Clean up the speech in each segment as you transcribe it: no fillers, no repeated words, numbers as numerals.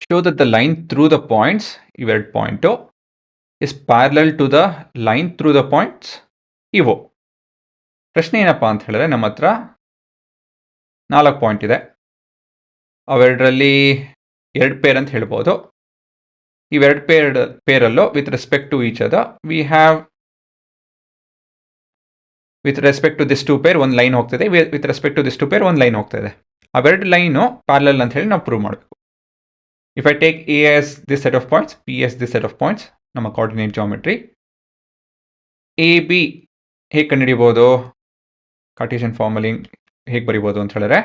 show that the line through the points, ಇವೆರಡು point, is parallel to the line through the points ಇವು. ಪ್ರಶ್ನೆ ಏನಪ್ಪ ಅಂತ ಹೇಳಿದ್ರೆ, ನಮ್ಮ ಹತ್ರ 4 ಪಾಯಿಂಟ್ ಇದೆ, ಅವೆರಡರಲ್ಲಿ 2 ಪೇರ್ ಅಂತ ಹೇಳ್ಬೋದು. ಇವೆರಡು ಪೇರಲ್ಲೂ with respect to each other we have, with respect to this 2 pair ಒಂದು ಲೈನ್ ಹೋಗ್ತಿದೆ, with respect to this 2 pair ಒಂದು ಲೈನ್ ಹೋಗ್ತಾ ಇದೆ. ಅವೆರಡು ಲೈನು ಪ್ಯಾರಲಲ್ ಅಂತ ಹೇಳಿ ನಾವು ಪ್ರೂವ್ ಮಾಡಬೇಕು. If I take A as this set of points, B as this set of points, ನಮ್ಮ ಕೋಆರ್ಡಿನೇಟ್ ಜಾಮೆಟ್ರಿ, ಎ ಬಿ ಹೇಗೆ ಕಂಡುಹಿಡಿಬೋದು, ಕಾರ್ಟೇಷಿಯನ್ ಫಾರ್ಮಲ್ಲಿ ಹೇಗೆ ಬರಿಬೋದು ಅಂತ ಹೇಳಿದ್ರೆ,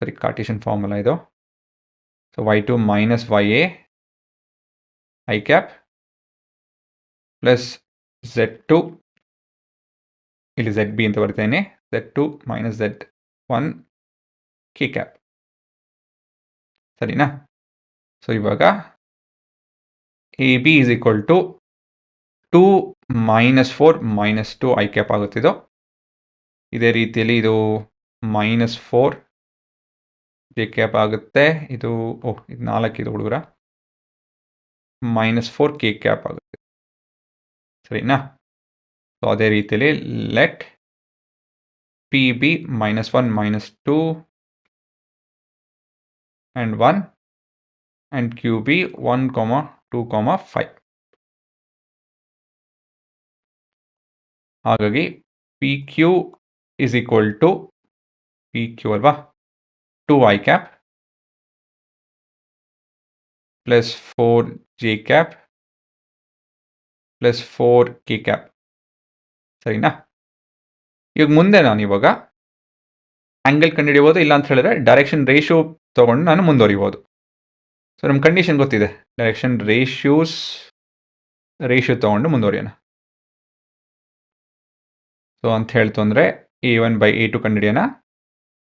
ಸರಿ ಕಾರ್ಟೇಷಿಯನ್ ಫಾರ್ಮುಲಾ ಇದು. So y2 minus ya i cap plus z2, ಇಲ್ಲಿ zb ಅಂತ ಬರ್ತೇನೆ, z2 minus z1 k cap. ಸರಿನಾ? ಸೊ ಇವಾಗ A B is equal to 2 minus 4 minus 2 i cap ಆಗುತ್ತಿದ್ದು. ಇದೇ ರೀತಿಯಲ್ಲಿ ಇದು ಮೈನಸ್ 4 ಜೆ ಕ್ಯಾಪ್ ಆಗುತ್ತೆ. ಇದು ಇದು 4 ಇದು ಹುಡುಗರ, ಮೈನಸ್ 4 ಕೆ ಕ್ಯಾಪ್ ಆಗುತ್ತೆ. ಸರಿನಾ? ಸೊ ಅದೇ ರೀತಿಯಲ್ಲಿ let P B minus 1 minus 2 and 1 and Q B 1, 2, 5. ಹಾಗಾಗಿ P Q is equal to P Q ಅಲ್ವಾ, 2 i cap plus 4 J cap plus 4 K cap. ಸರಿನಾ? ಈಗ ಮುಂದೆ ನಾನು ಇವಾಗ ಆ್ಯಂಗಲ್ ಕಂಡುಹಿಡಿಬೋದು, ಇಲ್ಲ ಅಂತ ಹೇಳಿದ್ರೆ ಡೈರೆಕ್ಷನ್ ರೇಷಿಯೋ ತೊಗೊಂಡು ನಾನು ಮುಂದುವರಿಬೋದು. ಸೊ ನಮ್ಮ ಕಂಡೀಷನ್ ಗೊತ್ತಿದೆ, ಡೈರೆಕ್ಷನ್ ರೇಷಿಯೋ ತೊಗೊಂಡು ಮುಂದುವರಿಯೋಣ. ಸೊ ಅಂತ ಹೇಳ್ತು ಅಂದರೆ a1 ಬೈ a2 ಕಂಡುಹಿಡಿಯೋಣ.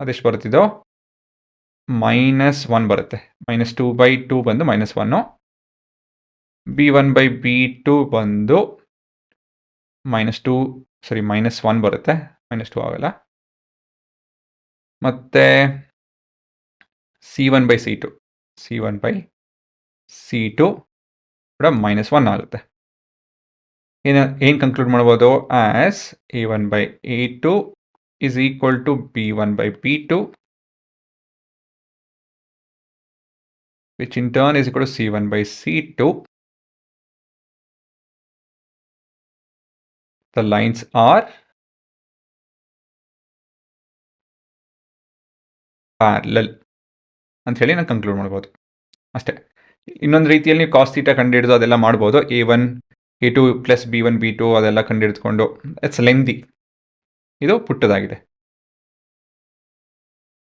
ಅದೆಷ್ಟು ಬರುತ್ತಿದ್ದೋ, -1 ಬರುತ್ತೆ. -2 ಬೈ 2 ಬಂದು -1. b1 ಬೈ b2 ಬಂದು -1 ಬರುತ್ತೆ, -2 ಆಗಲ್ಲ. ಮತ್ತು c1 ಬೈ c2 ಕೂಡ -1 ಆಗುತ್ತೆ. ಏನು ಕನ್ಕ್ಲೂಡ್ ಮಾಡ್ಬೋದು, as a1 by a2 is equal to b1 by b2, which in turn is equal to c1 by c2. The lines are parallel ಅಂತ ಹೇಳಿ ನಾನು ಕನ್ಕ್ಲೂಡ್ ಮಾಡ್ಬೋದು ಅಷ್ಟೇ. ಇನ್ನೊಂದು ರೀತಿಯಲ್ಲಿ ನೀವು ಕಾಸ್ ಥೀಟಾ ಕಂಡುಹಿಡಿದು ಅದೆಲ್ಲ ಮಾಡ್ಬೋದು, a1 a2 plus b1 b2 ಅದೆಲ್ಲ ಕಂಡುಹಿಡಿದುಕೊಂಡು. ಇಟ್ಸ್ ಲೆಂದಿ, ಇದು ಪುಟ್ಟದಾಗಿದೆ.